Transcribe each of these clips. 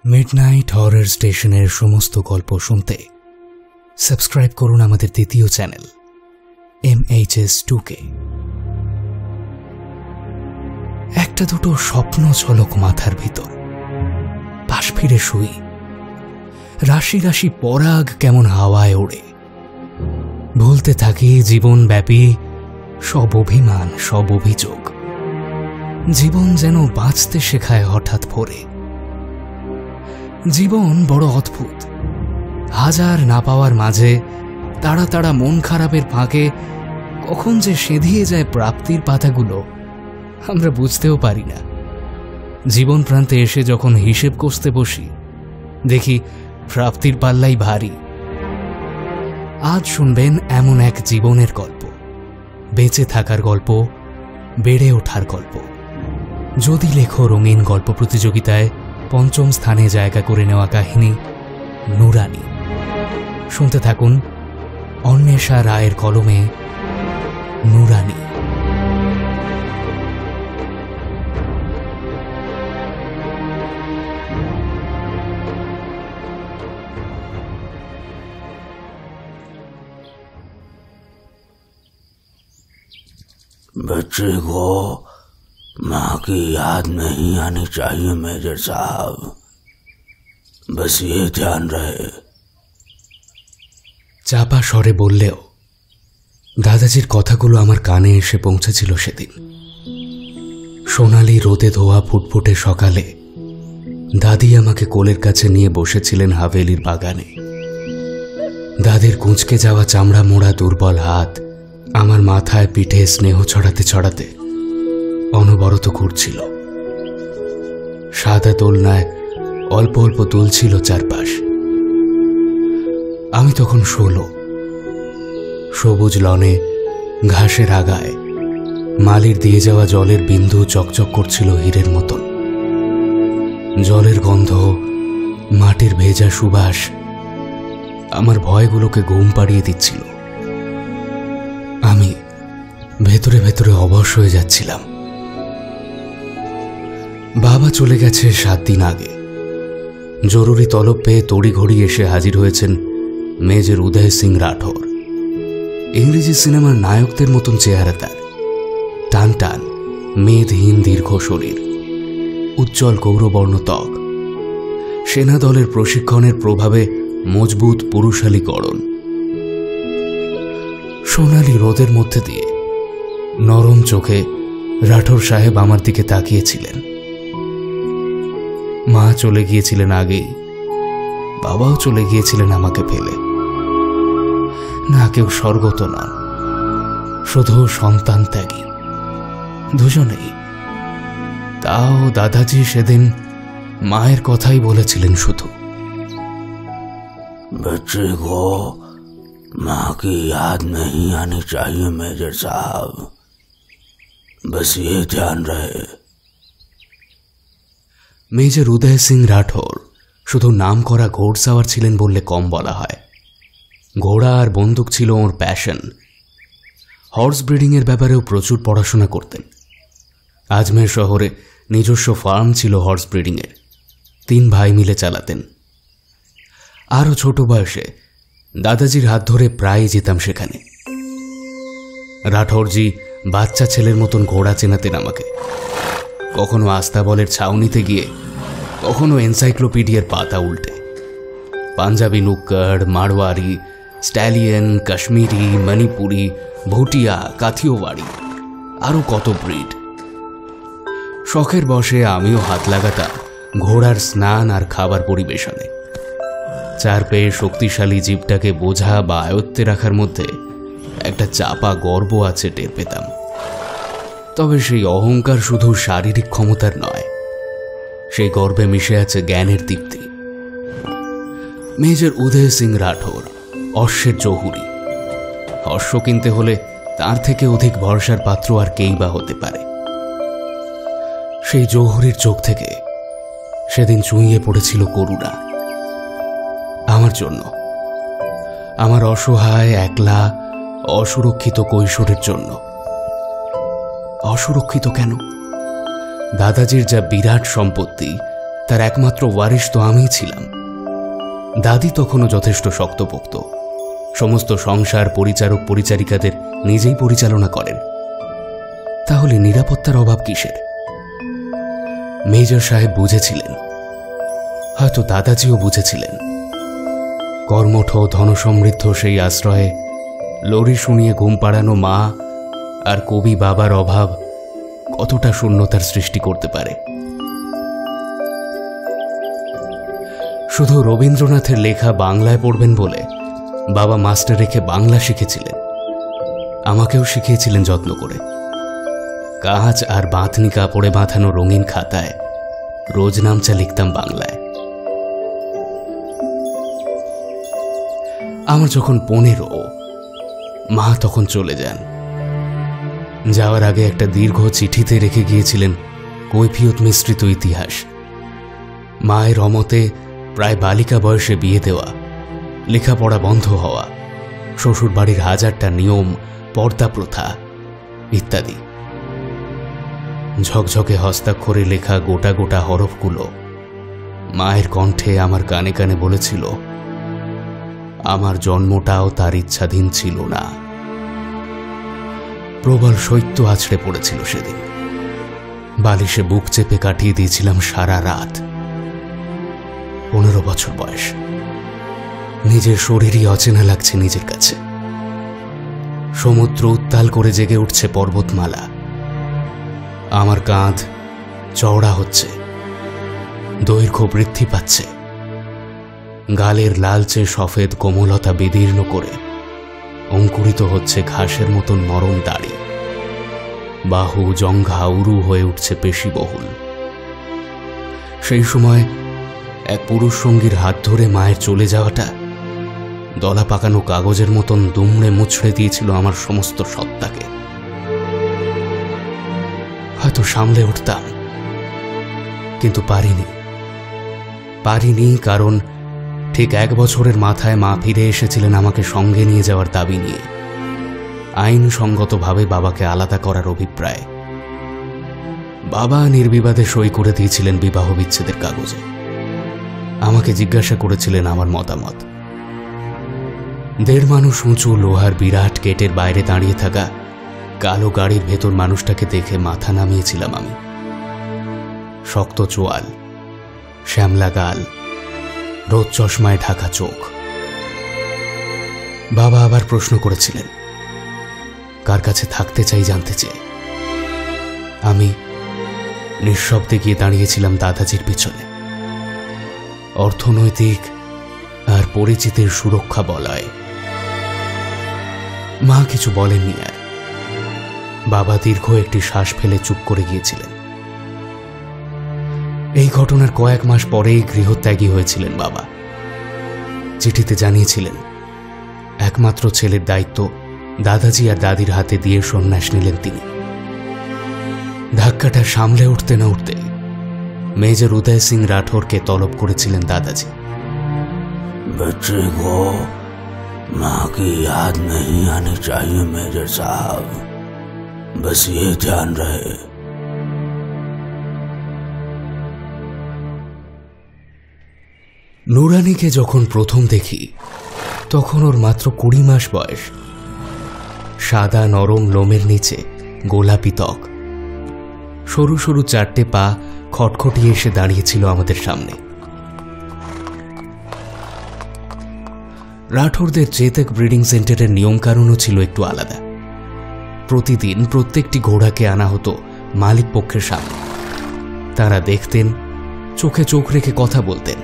Midnight horror স্টেশনের সমস্ত গল্প শুনতে সাবস্ক্রাইব করুন আমাদের দ্বিতীয় চ্যানেল MHS2K। একটা দুটো স্বপ্ন ঝলক মাথার ভিতর, পাশ ফিরে শুই, রাশি রাশি পরাগ কেমন হাওয়ায় ওড়ে। ভুলতে থাকি জীবনব্যাপী সব অভিমান, সব অভিযোগ। জীবন যেন বাঁচতে শেখায় হঠাৎ ভোরে। জীবন বড় অদ্ভুত। হাজার না পাওয়ার মাঝে তাড়া তাড়া মন খারাপের ফাঁকে কখন যে সেঁধিয়ে যায় প্রাপ্তির পাতাগুলো আমরা বুঝতেও পারি না। জীবন প্রান্তে এসে যখন হিসেব কষতে বসি দেখি প্রাপ্তির পাল্লাই ভারী। আজ শুনবেন এমন এক জীবনের গল্প, বেঁচে থাকার গল্প, বেড়ে ওঠার গল্প। যদি লেখো রঙিন গল্প প্রতিযোগিতায় পঞ্চম স্থানে জায়গা করে নেওয়া কাহিনী নুরানি। শুনতে থাকুন অন্বেষা রায়ের কলমে নুরানি। बच्चे को माँ की याद नहीं आनी चाहिए मेजर साहब, बस ये ध्यान रहे। চাপা স্বরে বললেও দাদাজির কথাগুলো আমার কানে এসে পৌঁছেছিল সেদিন। সোনালি রোদে ধোয়া ফুটফুটে সকালে দাদি আমাকে কোলের কাছে নিয়ে বসেছিলেন হাভেলির বাগানে। দাদির কুঁচকে যাওয়া চামড়া মোড়া দুর্বল হাত আমার মাথায় পিঠে স্নেহ ছড়াতে ছড়াতে অনবরত ঘুরছিল। সাদা দোলনায় অল্প অল্প দুলছিল চারপাশ। আমি তখন 16। সবুজ লনে ঘাসের আগায় মালির দিয়ে যাওয়া জলের বিন্দু চকচক করছিল হীরের মতন। জলের গন্ধ, মাটির ভেজা সুবাস আমার ভয়গুলোকে ঘুম পাড়িয়ে দিচ্ছিল। আমি ভেতরে ভেতরে অবশ হয়ে যাচ্ছিলাম। বাবা চলে গেছে 7 দিন আগে। জরুরি তলব পেয়ে তড়িঘড়ি এসে হাজির হয়েছেন মেজর উদয় সিং রাঠোর। ইংরেজি সিনেমার নায়কদের মতন চেহারা তার, টান টান মেদহীন দীর্ঘ শরীর, উজ্জ্বল গৌরবর্ণ ত্বক, সেনা দলের প্রশিক্ষণের প্রভাবে মজবুত পুরুষালী গড়ন। সোনালি রোদের মধ্যে দিয়ে নরম চোখে রাঠোর সাহেব আমার দিকে তাকিয়েছিলেন। মা চলে গিয়েছিলেন আগেই, বাবাও চলে গিয়েছিলেন আমাকে ফেলে। না কেউ স্বর্গত নন, শুধু সন্তান ত্যাগী দুজনেই। তাও দাদাজি সেদিন মায়ের কথাই বলেছিলেন শুধু। बच्चे को माँ की याद नहीं आनी चाहिए मेजर साहब, बस ये ध्यान रहे। মেজর উদয় সিং রাঠোর শুধু নাম করা ঘোড়সাওয়ার ছিলেন বললে কম বলা হয়। ঘোড়া আর বন্দুক ছিল ওর প্যাশন। হর্স ব্রিডিংয়ের ব্যাপারেও প্রচুর পড়াশোনা করতেন। আজমের শহরে নিজস্ব ফার্ম ছিল হর্স ব্রিডিংয়ের, 3 ভাই মিলে চালাতেন। আরও ছোট বয়সে দাদাজির হাত ধরে প্রায় যেতাম সেখানে। রাঠোরজি বাচ্চা ছেলের মতন ঘোড়া চেনাতেন আমাকে। কখনো আস্তাবলের ছাউনিতে গিয়ে, কখনো এনসাইক্লোপিডিয়ার পাতা উল্টে। পাঞ্জাবি নুক্কড়, মারওয়ারি, স্ট্যালিয়ন, কাশ্মীরি, মণিপুরি, ভুটিয়া, কাথিওয়াড়ি, আরও কত ব্রিড। শখের বসে আমিও হাত লাগাতাম ঘোড়ার স্নান আর খাবার পরিবেশনে। চার পেয়ে শক্তিশালী জীবটাকে বোঝা বা আয়ত্তে রাখার মধ্যে একটা চাপা গর্ব আছে টের পেতাম। তবে সেই অহংকার শুধু শারীরিক ক্ষমতার নয়, সেই গর্বে মিশে আছে জ্ঞানের দীপ্তি। মেজর উদয় সিং রাঠোর অশ্বের জহুরি। অশ্ব কিনতে হলে তার থেকে অধিক ভরসার পাত্র আর কেই বা হতে পারে। সেই জহুরির চোখ থেকে সেদিন চুইয়ে পড়েছিল করুণা আমার জন্য, আমার অসহায়, একলা, অসুরক্ষিত কৈশোরের জন্য। অসুরক্ষিত কেন? দাদাজির যা বিরাট সম্পত্তি তার একমাত্র ওয়ারিশ তো আমিই ছিলাম। দাদি তখনও যথেষ্ট শক্তপোক্ত, সমস্ত সংসার পরিচারক পরিচারিকাদের নিজেই পরিচালনা করেন। তাহলে নিরাপত্তার অভাব কিসের? মেজর সাহেব বুঝেছিলেন, হয়তো দাদাজিও বুঝেছিলেন। কর্মঠ ধনসমৃদ্ধ সেই আশ্রয়ে লরি শুনিয়ে ঘুম পাড়ানো মা আর কবি বাবার অভাব কতটা শূন্যতার সৃষ্টি করতে পারে। শুধু রবীন্দ্রনাথের লেখা বাংলায় পড়বেন বলে বাবা মাস্টার রেখে বাংলা শিখেছিলেন। আমাকেও শিখিয়েছিলেন যত্ন করে। কাঁচ আর বাঁধনি কাপড়ে বাঁধানো রঙিন খাতায় রোজ নামচা লিখতাম বাংলায়। আমার যখন 15, মা তখন চলে যান। যাওয়ার আগে একটা দীর্ঘ চিঠিতে রেখে গিয়েছিলেন কৈফিয়ত মিশ্রিত ইতিহাস। মায়ের অমতে প্রায় বালিকা বয়সে বিয়ে দেওয়া, লেখাপড়া বন্ধ হওয়া, শ্বশুর বাড়ির 1000টা নিয়ম, পর্দা প্রথা ইত্যাদি। ঝকঝকে হস্তাক্ষরে লেখা গোটা গোটা হরফগুলো মায়ের কণ্ঠে আমার কানে কানে বলেছিল, আমার জন্মটাও তার ইচ্ছাধীন ছিল না। প্রবল শৈত্য আছড়ে পড়েছিল সেদিন। বালিশে বুক চেপে কাটিয়ে দিয়েছিলাম সারা রাত। 15 বছর বয়স। নিজের শরীরই অচেনা লাগছে নিজের কাছে। সমুদ্র উত্তাল করে জেগে উঠছে পর্বতমালা। আমার কাঁধ চওড়া হচ্ছে, দৈর্ঘ্য বৃদ্ধি পাচ্ছে। গালের লালচে সফেদ কোমলতা বিদীর্ণ করে অঙ্কুরিত হচ্ছে ঘাসের মতন নরম দাড়ি। বাহু জঙ্ঘা উরু হয়ে উঠছে পেশিবহুল। সেই সময় এক পুরুষ সঙ্গীর হাত ধরে মায়ের চলে যাওয়াটা দলা পাকানো কাগজের মতন দুমড়ে মুচড়ে দিয়েছিল আমার সমস্ত সত্তাকে। হয়তো সামলে উঠতাম, কিন্তু পারিনি, কারণ ঠিক 1 বছরের মাথায় মা ফিরে এসেছিলেন আমাকে সঙ্গে নিয়ে যাওয়ার দাবি নিয়ে, আইনসঙ্গতভাবে বাবাকে আলাদা করার অভিপ্রায়। বাবা নির্বিবাদে সই করে দিয়েছিলেন বিবাহ বিচ্ছেদের কাগজে। আমাকে জিজ্ঞাসা করেছিলেন আমার মতামত। 1.5 মানুষ উঁচু লোহার বিরাট গেটের বাইরে দাঁড়িয়ে থাকা কালো গাড়ির ভেতর মানুষটাকে দেখে মাথা নামিয়েছিলাম আমি। শক্ত চোয়াল, শ্যামলা গাল, রোদ চশমায় ঢাকা চোখ। বাবা আবার প্রশ্ন করেছিলেন, কার কাছে থাকতে চাই জানতে চেয়ে। আমি নিঃশব্দে গিয়ে দাঁড়িয়েছিলাম দাদাজির পিছনে। অর্থনৈতিক আর পরিচিতের সুরক্ষা বলয়। মা কিছু বলেননি আর। বাবা দীর্ঘ একটি শ্বাস ফেলে চুপ করে গিয়েছিলেন। এই ঘটনার কয়েক মাস পরেই গৃহত্যাগী হয়েছিলেন বাবা। চিঠিতে জানিয়েছিলেন একমাত্র ছেলের দায়িত্ব দাদাজি আর দাদির হাতে দিয়ে সন্ন্যাস নিলেন তিনি। ধাক্কাটা সামলে উঠতে না উঠতে মেজর উদয় সিং রাঠোরকে তলব করেছিলেন দাদাজি। बच्चे को माँ की याद नहीं आनी चाहिए मेजर साहब, बस ये ध्यान रहे। নুরানিকে যখন প্রথম দেখি তখন ওর মাত্র 20 মাস বয়স। সাদা নরম লোমের নিচে গোলাপি ত্বক, সরু সরু 4টে পা খটখটিয়ে এসে দাঁড়িয়েছিল আমাদের সামনে। রাঠোরদের চেতক ব্রিডিং সেন্টারের নিয়মকানুনও ছিল একটু আলাদা। প্রতিদিন প্রত্যেকটি ঘোড়াকে আনা হতো মালিক পক্ষের সামনে। তারা দেখতেন, চোখে চোখ রেখে কথা বলতেন।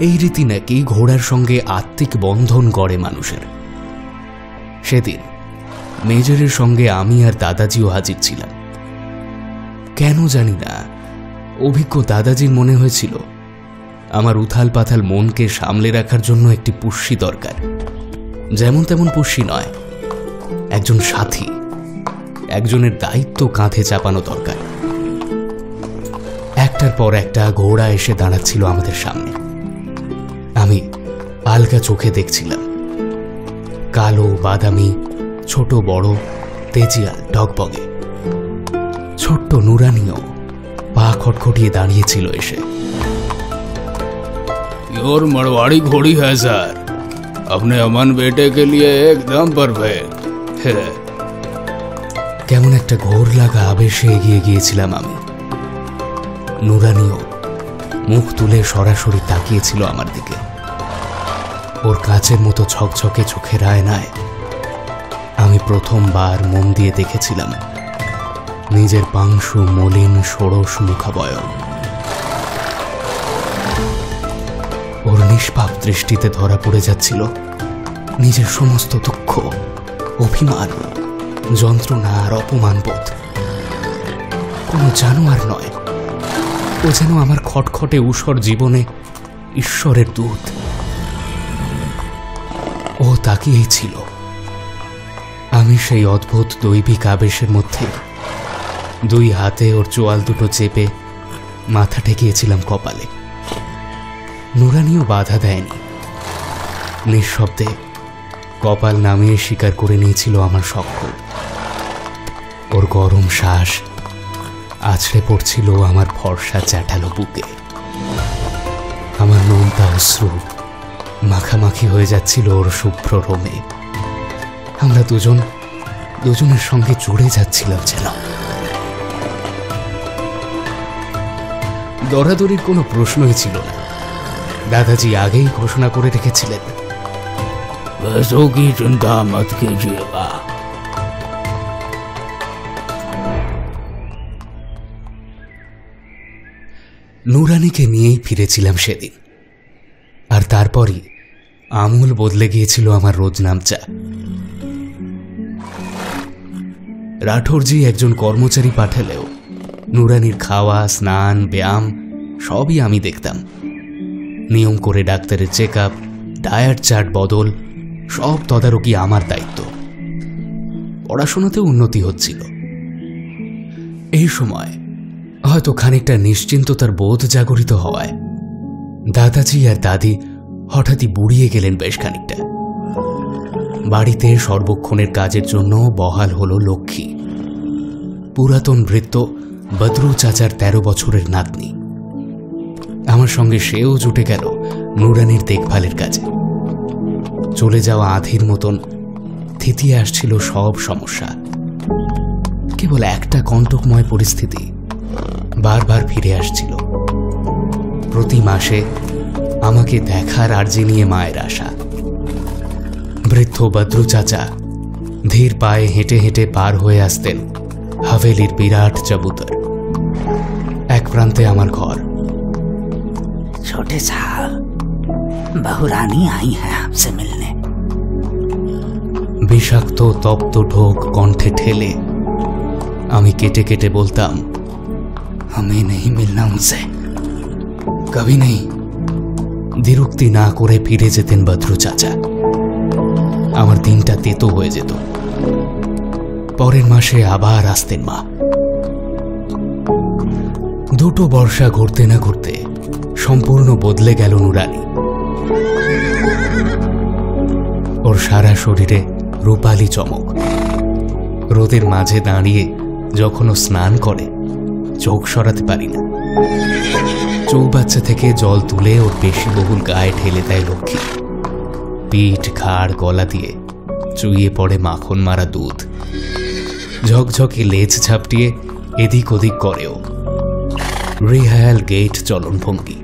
এই রীতি নাকি ঘোড়ার সঙ্গে আত্মিক বন্ধন গড়ে মানুষের। সেদিন মেজরের সঙ্গে আমি আর দাদাজিও হাজির ছিলাম। কেন জানি না, অভিজ্ঞ দাদাজির মনে হয়েছিল আমার উথাল পাথাল মনকে সামলে রাখার জন্য একটি পুষ্যি দরকার। যেমন তেমন পুষ্যি নয়, একজন সাথী, একজনের দায়িত্ব কাঁধে চাপানো দরকার। একটার পর একটা ঘোড়া এসে দাঁড়াচ্ছিল আমাদের সামনে। আমি আলগা চোখে দেখছিলাম। কালো, বাদামি, ছোট বড়, তেজিয়াল, ডগবগে। ছোট্ট নুরানিও পা খটখটিয়ে দাঁড়িয়েছিল এসে। प्योर मरवाड़ी घोड़ी है सर, अपने अमन बेटे के लिए एकदम परफेक्ट। কেমন একটা ঘোর লাগা আবেশে এগিয়ে গিয়েছিলাম আমি। নুরানিও মুখ তুলে সরাসরি তাকিয়েছিল আমার দিকে। ওর কাচের মতো ঝকঝকে চোখের আয়নায় আমি প্রথমবার মন দিয়ে দেখেছিলাম নিজের পাংশু মলিন ষোড়শ মুখাবয়ব। ওর নিষ্পাপ দৃষ্টিতে ধরা পড়ে যাচ্ছিল নিজের সমস্ত দুঃখ, অভিমান, যন্ত্রণা আর অপমানবোধ। কোনো জানোয়ার নয়, ও যেন আমার খটখটে ঊষর জীবনে ঈশ্বরের দূত। ও তাকিয়েই ছিল। আমি সেই অদ্ভুত দৈবিক আবেশের মধ্যে দুই হাতে ওর চোয়াল দুটো চেপে মাথা ঠেকিয়েছিলাম কপালে। নুরানিও বাধা দেয়নি, নিঃশব্দে কপাল নামিয়ে স্বীকার করে নিয়েছিল আমার সক্ষম। ওর গরম শ্বাস আছড়ে পড়ছিল আমার ফর্সা চ্যাটালো বুকে। আমার নোনতা অশ্রু মাখামাখি হয়ে যাচ্ছিল ওর শুভ্র রোমে। আমরা দুজনের সঙ্গে জুড়ে যাচ্ছিলাম যেন। দরাদরির কোনো প্রশ্নই ছিল না। দাদাজি আগেই ঘোষণা করে রেখেছিলেন, पैसों की चिंता मत कीजिएगा। নুরানিকে নিয়েই ফিরেছিলাম সেদিন। আর তারপরই আমূল বদলে গিয়েছিল আমার রোজনামচা। রাঠোরজি একজন কর্মচারী পাঠালেও নুরানির খাওয়া, স্নান, ব্যায়াম সবই আমি দেখতাম। নিয়ম করে ডাক্তারের চেক আপ, ডায়েট চার্ট বদল সব তদারকি আমার দায়িত্ব। পড়াশোনাতেও উন্নতি হচ্ছিল। এই সময় হয়তো খানিকটা নিশ্চিন্ততার বোধ জাগরিত হওয়ায় দাদাজি আর দাদি হঠাৎই বুড়িয়ে গেলেন বেশ খানিকটা। বাড়িতে সর্বক্ষণের কাজের জন্য বহাল হলো লক্ষ্মী, পুরাতন ভৃত্য বদরু চাচার 13 বছরের নাতনি। আমার সঙ্গে সেও জুটে গেল নুরানির দেখভালের কাজে। চলে যাওয়া আধির মতন থিতিয়ে আসছিল সব সমস্যা। কেবল একটা কণ্টকময় পরিস্থিতি বারবার ফিরে আসছিল। প্রতি মাসে আমাকে দেখার আর্জি নিয়ে মায়ের আশা। বৃদ্ধ বদরু চাচা ধীর পায়ে হেঁটে হেঁটে পার হয়ে আসতেন হাভেলির বিরাট চবুতর। এক প্রান্তে আমার ঘর। छोटे साहब, बहू रानी आई है आपसे मिलने। বিষাক্ত তপ্ত ঢোক কণ্ঠে ঠেলে আমি কেটে কেটে বলতাম, हमें नहीं मिलना उनसे, कभी नहीं। দ্বিরুক্তি না করে ফিরে যেতেন বদরু চাচা। আমার দিনটা তেতো হয়ে যেত। পরের মাসে আবার আসতেন মা। দুটো বর্ষা ঘুরতে না ঘুরতে সম্পূর্ণ বদলে গেল নুরানি। ওর সারা শরীরে রূপালি চমক। রোদের মাঝে দাঁড়িয়ে যখন ও স্নান করে চোখ সরাতে পারি না। চৌবাচ্চা থেকে জল তুলে ওর বেশি বহুল গায়ে ঢেলে দেয় লক্ষ্মী। পিঠ, ঘাড়, গলা দিয়ে চুইয়ে পড়ে মাখন মারা দুধ। ঝকঝকে লেজ ঝাপটিয়ে এদিক ওদিক করেও। রিহায়াল গেট চলনভঙ্গি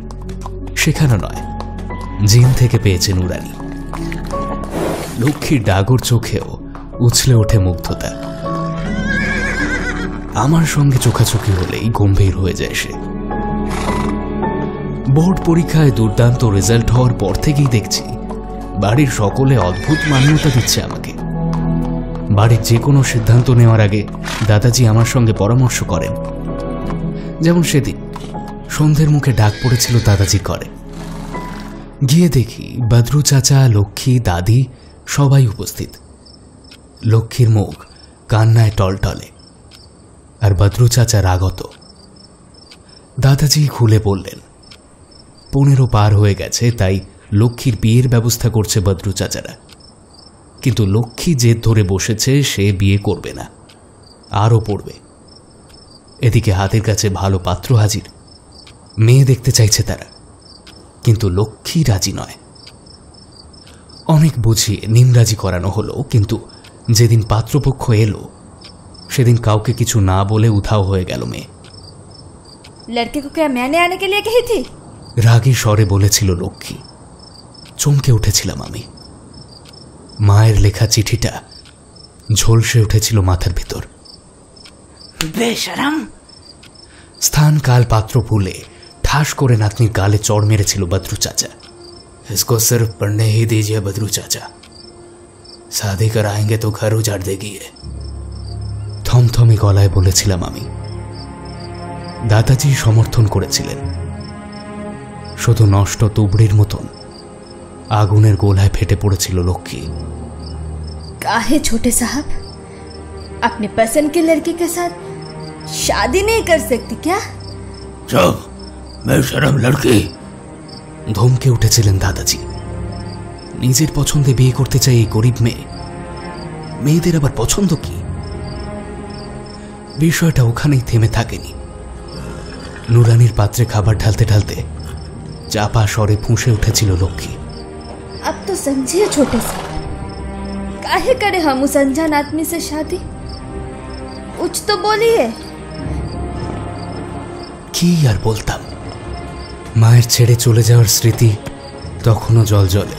শেখানো নয়, জিন থেকে পেয়েছে নুরানি। লক্ষ্মীর ডাগর চোখেও উছলে ওঠে মুগ্ধতা। আমার সঙ্গে চোখাচোখি হলেই গম্ভীর হয়ে যায় সে। বোর্ড পরীক্ষায় দুর্দান্ত রেজাল্ট হওয়ার পর থেকেই দেখছি বাড়ির সকলে অদ্ভুত মান্যতা দিচ্ছে আমাকে। বাড়ির যে কোনো সিদ্ধান্ত নেওয়ার আগে দাদাজি আমার সঙ্গে পরামর্শ করেন। যেমন সেদিন সন্ধ্যের মুখে ডাক পড়েছিল দাদাজির ঘরে। গিয়ে দেখি বদরু চাচা, লক্ষ্মী, দাদি সবাই উপস্থিত। লক্ষ্মীর মুখ কান্নায় টলটলে, আর বদরু চাচা রাগত। দাদাজি খুলে বললেন, 15 পার হয়ে গেছে, তাই লক্ষ্মীর বিয়ের ব্যবস্থা করছে বদরু চাচারা। কিন্তু লক্ষ্মী জেদ ধরে বসেছে সে বিয়ে করবে না, আরও পড়বে। এদিকে হাতের কাছে ভালো পাত্র হাজির, মেয়ে দেখতে চাইছে তারা, কিন্তু লক্ষ্মী রাজি নয়। অনেক বুঝিয়ে নিমরাজি করানো হলো, কিন্তু যেদিন পাত্রপক্ষ এলো সেদিন কাউকে কিছু না বলে উধাও হয়ে গেল মেয়ে। लड़के को क्या मैंने आने के लिए कही थी? রাগী স্বরে বলেছিল লক্ষ্মী। চমকে উঠেছিলাম আমি। মায়ের লেখা চিঠিটা ঝলসে উঠেছিল মাথার ভিতর। বেশরম। স্থান কাল পাত্র ভুলে ঠাস করে নাতনির গালে চড় মেরেছিল বদরু চাচা। इसको सिर्फ पढ़ने ही दीजिए बदरू चाचा, शादी कराएंगे तो घर उजाड़ देगी ये। থমথমে গলায় বলেছিলাম আমি। দাদাজি সমর্থন করেছিলেন। শুধু নষ্ট তুবড়ির মতন আগুনের গোলায় ফেটে পড়েছিল লক্ষ্মী। काहे छोटे साहब, अपने पसंद के लड़के के साथ शादी नहीं कर सकती क्या? चुप बेशरम लड़की। ধমকে উঠেছিলেন দাদাজি। নিজের পছন্দে বিয়ে করতে চাই এই গরিব মেয়ে, মেয়েদের আবার পছন্দ কি? বিষয়টা ওখানেই থেমে থাকেনি। নুরানির পাত্রে খাবার ঢালতে ঢালতে চাপা স্বরে ফুঁসে উঠেছিল লক্ষ্মী। अब तो समझिए छोटे साहब, काहे करे हम उस अनजान आदमी से शादी? कुछ तो बोलिए। কি আর বলতাম, মায়ের ছেড়ে চলে যাওয়ার স্মৃতি তখনও জলজলে।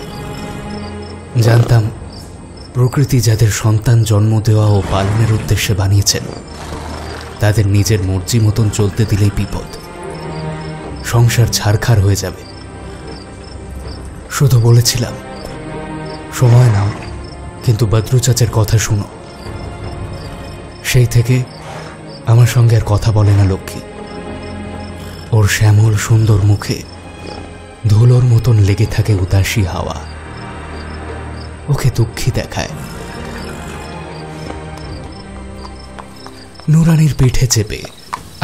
জানতাম প্রকৃতি যাদের সন্তান জন্ম দেওয়া ও পালনের উদ্দেশ্যে বানিয়েছেন তাদের নিজের মর্জি মতন চলতে দিলেই বিপদ, সংসার ছারখার হয়ে যাবে। শুধু বলেছিলাম সময় নাও, কিন্তু বদরু চাচার কথা শুনো। সেই থেকে আমার সঙ্গে আর কথা বলে না লক্ষ্মী। ওর শ্যামল সুন্দর মুখে ধুলোর মতন লেগে থাকে উদাসী হাওয়া, ওকে দুঃখী দেখায়। নুরানির পিঠে চেপে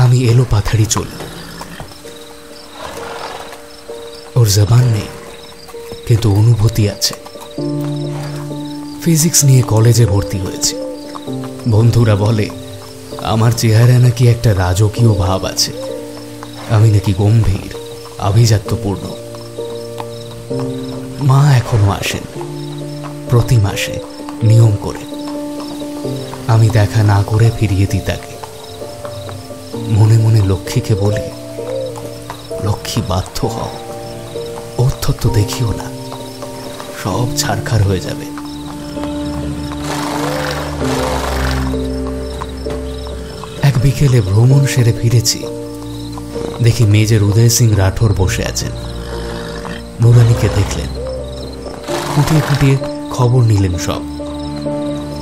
আমি এলো পাথাড়ি চলি। ওর জবান নেই, কিন্তু অনুভূতি আছে। ফিজিক্স নিয়ে কলেজে ভর্তি হয়েছে। বন্ধুরা বলে আমার চেহারা নাকি একটা রাজকীয় ভাব আছে, আমি নাকি গম্ভীর আভিজাত্যপূর্ণ। মা এখনো আসেন প্রতি মাসে নিয়ম করে। আমি দেখা না করে ফিরিয়ে দিই তাকে। মনে মনে লক্ষ্মীকে বলি, লক্ষ্মী বাধ্য হও, অর্থ দেখিও না, সব ছারখার হয়ে যাবে। এক বিকেলে ভ্রমণ সেরে ফিরেছি, দেখি মেজর উদয় সিং রাঠোর বসে আছেন। নুরানিকে দেখলেন, খুঁটিয়ে খুঁটিয়ে খবর নিলেন সব।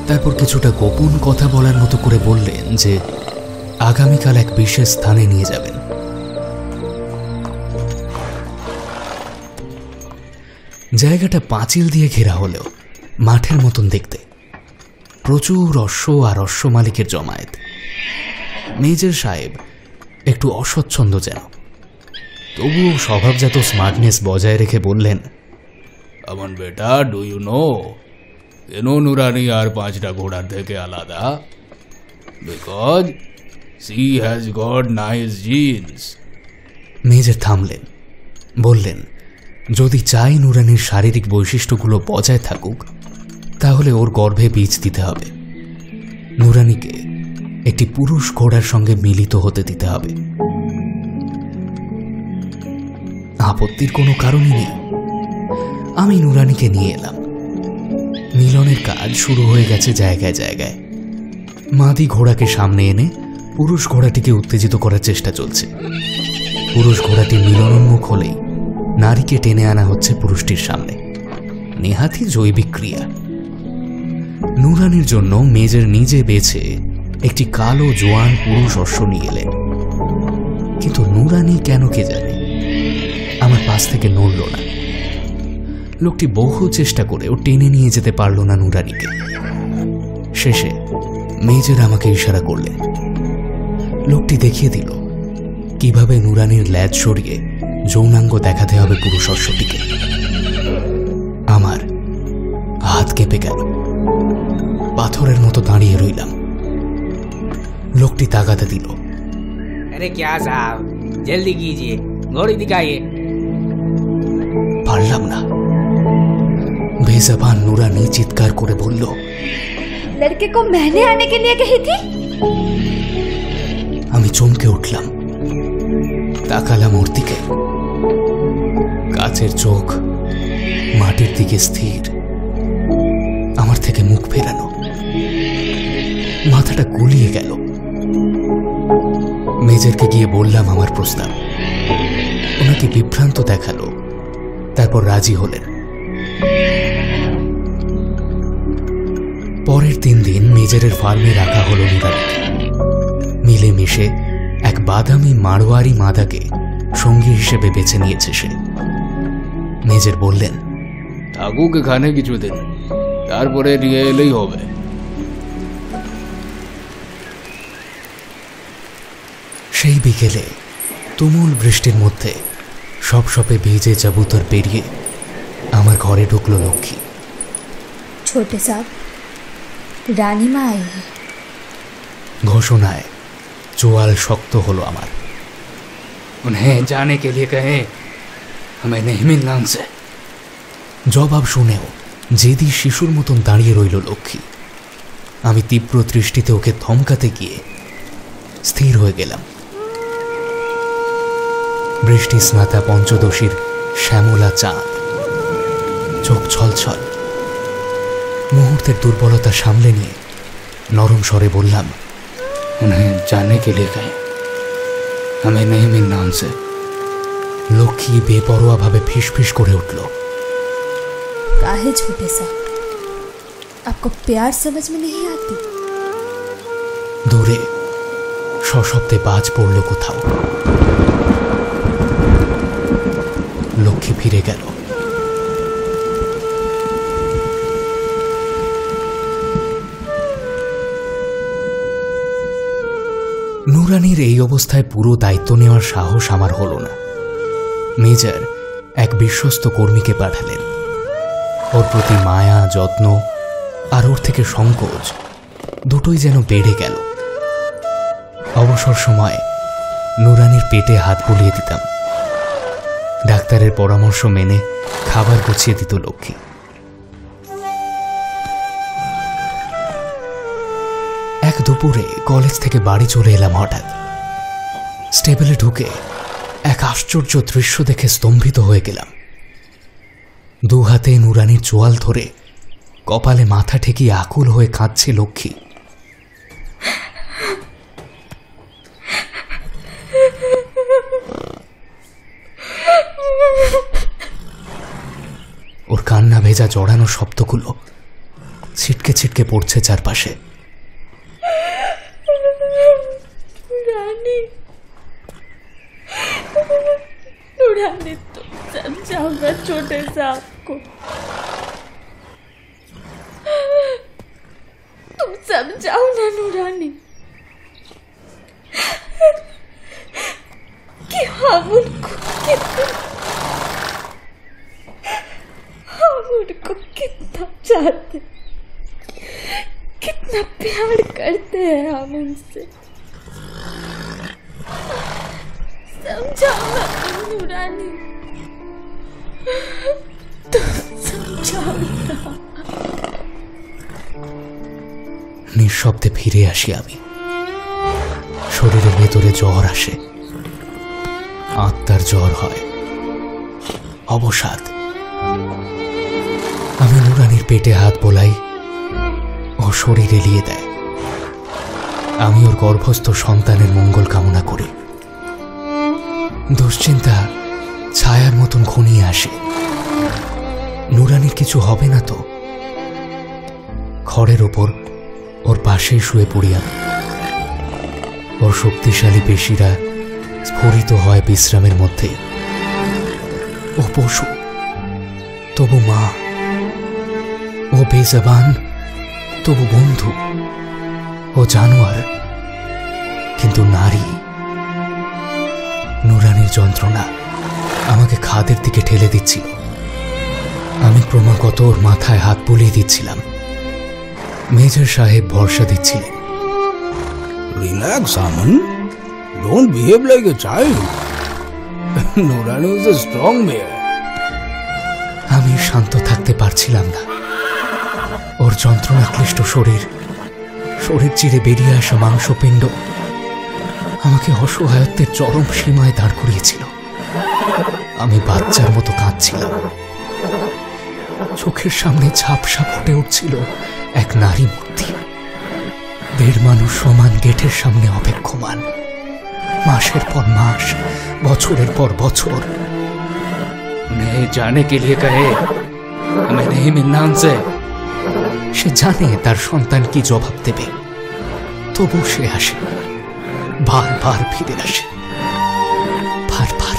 তারপর কিছুটা গোপন কথা বলার মতো করে বললেন যে আগামীকাল এক বিশেষ স্থানে নিয়ে যাবেন। জায়গাটা পাঁচিল দিয়ে ঘেরা হলেও মাঠের মতন দেখতে। প্রচুর অশ্ব আর অশ্ব মালিকের জমায়েত। মেজর সাহেব একটু অস্বচ্ছন্দ যেন, তবুও স্বভাবজাত স্মার্টনেস বজায় রেখে বললেন, अमन बेटा, डू यू नो কেন নুরানি আর 5টা ঘোড়ার থেকে আলাদা? Because she has got nice genes. Major থামলেন, বললেন, যদি চাই নুরানির শারীরিক বৈশিষ্ট্যগুলো বজায় থাকুক তাহলে ওর গর্ভে বীজ দিতে হবে। নুরানিকে একটি পুরুষ ঘোড়ার সঙ্গে মিলিত হতে দিতে হবে। আপত্তির কোনো কারণই নেই। আমি নুরানিকে নিয়ে এলাম। মিলনের কাজ শুরু হয়ে গেছে জায়গায় জায়গায়। মাদি ঘোড়াকে সামনে এনে পুরুষ ঘোড়াটিকে উত্তেজিত করার চেষ্টা চলছে। পুরুষ ঘোড়াটি মিলনোন্মুখ হলেই নারীকে টেনে আনা হচ্ছে পুরুষটির সামনে। নেহাতি জৈবিক ক্রিয়া। নুরানির জন্য মেজর নিজে বেছে একটি কালো জোয়ান পুরুষ অশ্ব নিয়ে এলেন। কিন্তু নুরানি কেন কে জানে আমার পাশ থেকে নড়ল না। লোকটি বহু চেষ্টা করেও টেনে নিয়ে যেতে পারল না নুরানিকে। শেষে মেজর আমাকে ইশারা করলেন। লোকটি দেখিয়ে দিল কিভাবে নুরানির ল্যাজ সরিয়ে যৌনাঙ্গ দেখাতে হবে পুরুষ অশ্বটিকে। আমার হাত কেঁপে গেল, পাথরের মতো দাঁড়িয়ে রইলাম। লোকটি তাগাদা দিল, अरे क्या साहब, जल्दी कीजिए, घोड़ी दिखाइए। পারলাম না। বেজবান নুরানি চিৎকার করে বলল, लड़के को मैंने आने के लिए कही थी। আমি চমকে উঠলাম, তাকালাম ওর দিকে। কাচের চোখ, মাটির দিকে স্থির, আমার থেকে মুখ ফেরানো। মাথাটা গুলিয়ে গেল। মেজরকে গিয়ে বললাম আমার প্রস্তাব। ওনাকে বিভ্রান্ত দেখালো, তারপর রাজি হলেন। পরের 3 দিন মেজরের ফার্মে রাখা হলো নুরানিকে। মিলেমিশে এক বাদামি মারোয়ারি মাদাকে সঙ্গী হিসেবে বেছে নিয়েছে সে। মেজর বললেন, থাকুক এখানে কিছুদিন, তারপরে নিয়ে এলেই হবে। সেই বিকেলে তুমুল বৃষ্টির মধ্যে সব সপে ভিজে চাবুতর পেরিয়ে আমার ঘরে ঢুকলো লক্ষ্মী। छोटे साहब, रानी माँ आई है। ঘোষণায় চোয়াল শক্ত হলো আমার। उन्हें जाने के लिए कहें, हमें नहीं मिलना उनसे। জবাব শুনেও জেদি শিশুর মতন দাঁড়িয়ে রইল লক্ষ্মী। আমি তীব্র দৃষ্টিতে ওকে ধমকাতে গিয়ে স্থির হয়ে গেলাম। বৃষ্টি স্নাতা পঞ্চদশীর শ্যামলা চাঁদ, চোখ ছলছল। মুহূর্তের দুর্বলতা সামলে নিয়ে নরম স্বরে বললাম, उन्हें जाने के लिए कहें, हमें नहीं मिलना उनसे। লক্ষ্মী বেপরোয়া ভাবে ফিসফিস করে উঠল, काहे छोटे साहब, आपको प्यार समझ में नहीं आती? দূরে সশব্দে বাজ পড়ল কোথাও। লক্ষ্মী ফিরে গেল। নুরানির এই অবস্থায় পুরো দায়িত্ব নেওয়ার সাহস আমার হলো না। মেজর এক বিশ্বস্ত কর্মীকে পাঠালেন। ওর প্রতি মায়া, যত্ন আর ওর থেকে সংকোচ দুটোই যেন বেড়ে গেল। অবসর সময় নুরানির পেটে হাত বুলিয়ে দিতাম। ডাক্তারের পরামর্শ মেনে খাবার গুছিয়ে দিত লক্ষ্মী। এক দুপুরে কলেজ থেকে বাড়ি চলে এলাম হঠাৎ। স্টেবলে ঢুকে এক আশ্চর্য দৃশ্য দেখে স্তম্ভিত হয়ে গেলাম। 2 হাতে নুরানির চোয়াল ধরে কপালে মাথা ঠেকিয়ে আকুল হয়ে কাঁদছে লক্ষ্মী। ওর কান্না ভেজা জড়ানো শব্দগুলো ছিটকে ছিটকে পড়ছে চারপাশে। नूरानी, तुम समझाओगा छोटे साहब को? तुम समझाओ ना नूरानी कि हम उनको कितना चाहते, कितना प्यार करते हैं हम उनसे। समझाओ ना नूरानी, तुम समझाओ ना। নিঃশব্দে ফিরে আসি আমি। শরীরের ভেতরে জ্বর আসে, আত্মার জ্বর হয়, অবসাদ। আমি নুরানির পেটে হাত বোলাই, ও শরীর এলিয়ে দেয়। আমি ওর গর্ভস্থ সন্তানের মঙ্গল কামনা করি। দুশ্চিন্তা ছায়ার মতন ঘনিয়ে আসে। নুরানির কিছু হবে না তো? খড়ের ওপর ওর পাশেই শুয়ে পড়ি আমি। ওর শক্তিশালী পেশিরা স্ফুরিত হয় বিশ্রামের মধ্যেই। ও পশু, তবু মা। ও বেজবান, তবু বন্ধু। ও জানোয়ার, কিন্তু নারী। নুরানির যন্ত্রণা আমাকে খাদের দিকে ঠেলে দিচ্ছিল। আমি ক্রমাগত ওর মাথায় হাত বুলিয়ে দিচ্ছিলাম। মেজর সাহেব ভরসা দিচ্ছিলেন। Relax Aman, Don't behave like a child. Nurani is a strong mare. আমি শান্ত থাকতে পারছিলাম না। ওর যন্ত্রণাক্লিষ্ট শরীর চিরে বেরিয়ে আসা মাংসপিণ্ড আমাকে অসহায়ত্বের চরম সীমায় দাঁড় করিয়েছিল। আমি বাচ্চার মতো কাঁদছিলাম। চোখের সামনে ঝাপসা ফুটে উঠছিল এক নারী মূর্তি। 1.5 মানুষ সমান গেটের সামনে অপেক্ষমান, মাসের পর মাস, বছরের পর বছর। उन्हें जाने के लिए कहे, हमें नहीं मिलना उनसे। সে জানে তার সন্তান কি জবাব দেবে, তবু সে আসে, বারবার ফিরে আসে, বারবার।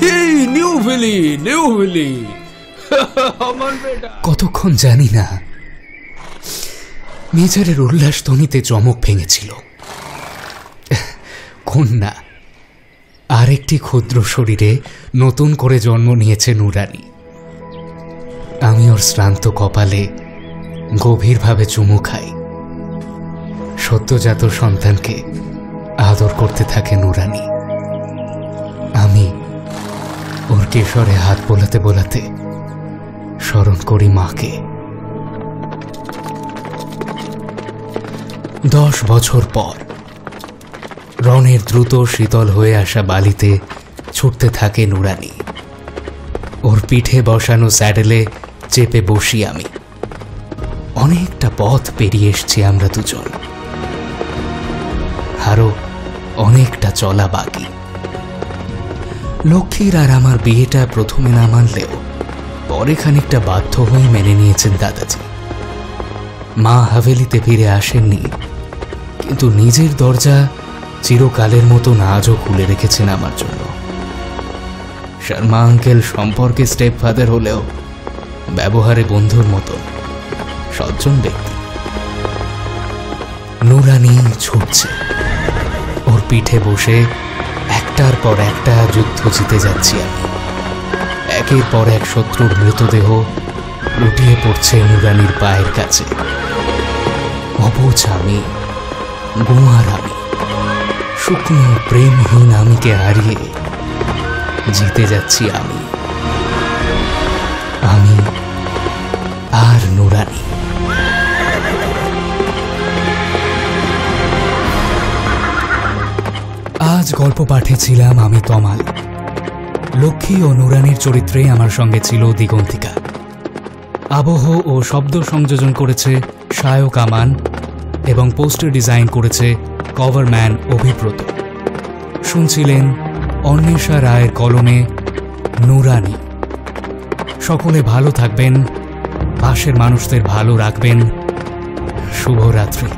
Hey, new Willy. Aman beta. কতক্ষণ জানি না, মেজারের উল্লাস ধ্বনিতে চমক ভেঙেছিল। কন্যা, আরেকটি ক্ষুদ্র শরীরে নতুন করে জন্ম নিয়েছে নুরানি। আমি ওর শ্রান্ত কপালে গভীরভাবে চুমু খাই। সদ্যজাত সন্তানকে আদর করতে থাকে নুরানি। আমি ওর কেশরে হাত বোলাতে বোলাতে স্মরণ করি মাকে। 10 বছর পর রনের দ্রুত শীতল হয়ে আসা বালিতে ছুটতে থাকে নুরানি। ওর পিঠে বসানো স্যাডেলে চেপে বসি আমি। অনেকটা পথ পেরিয়ে এসছি আমরা দুজন, আরো অনেকটা চলা বাকি। লক্ষ্মীর আর আমার বিয়েটা প্রথমে না মানলেও পরে খানিকটা বাধ্য হয়ে মেনে নিয়েছেন দাদাজি। মা হাভেলিতে ফিরে আসেননি, কিন্তু নিজের দরজা চিরকালের মতো আজও খুলে রেখেছেন আমার জন্য। শর্মা আঙ্কেল সম্পর্কে স্টেপ ফাদার হলেও ব্যবহারে বন্ধুর মতো সজ্জন ব্যক্তি। নুরানি ছুটছে, ওর পিঠে বসে একটার পর একটা যুদ্ধ জিতে যাচ্ছি আমি। একের পর এক শত্রুর মৃতদেহ লুটিয়ে পড়ছে নুরানির পায়ের কাছে। অবুঝ আমি, গুয়ার আমি, শুকনো প্রেমহীন আমিকে হারিয়ে জিতে যাচ্ছি আমি আর নুরানি। আজ গল্প পাঠে ছিলাম আমি তমাল। লক্ষ্মী ও নুরানির চরিত্রে আমার সঙ্গে ছিল দিগন্তিকা। আবহ ও শব্দ সংযোজন করেছে শায়ক আমান এবং পোস্টার ডিজাইন করেছে কভারম্যান অভিব্রত। শুনছিলেন অন্বেষা রায়ের কলমে নুরানি। সকলে ভালো থাকবেন, পাশের মানুষদের ভালো রাখবেন। শুভরাত্রি।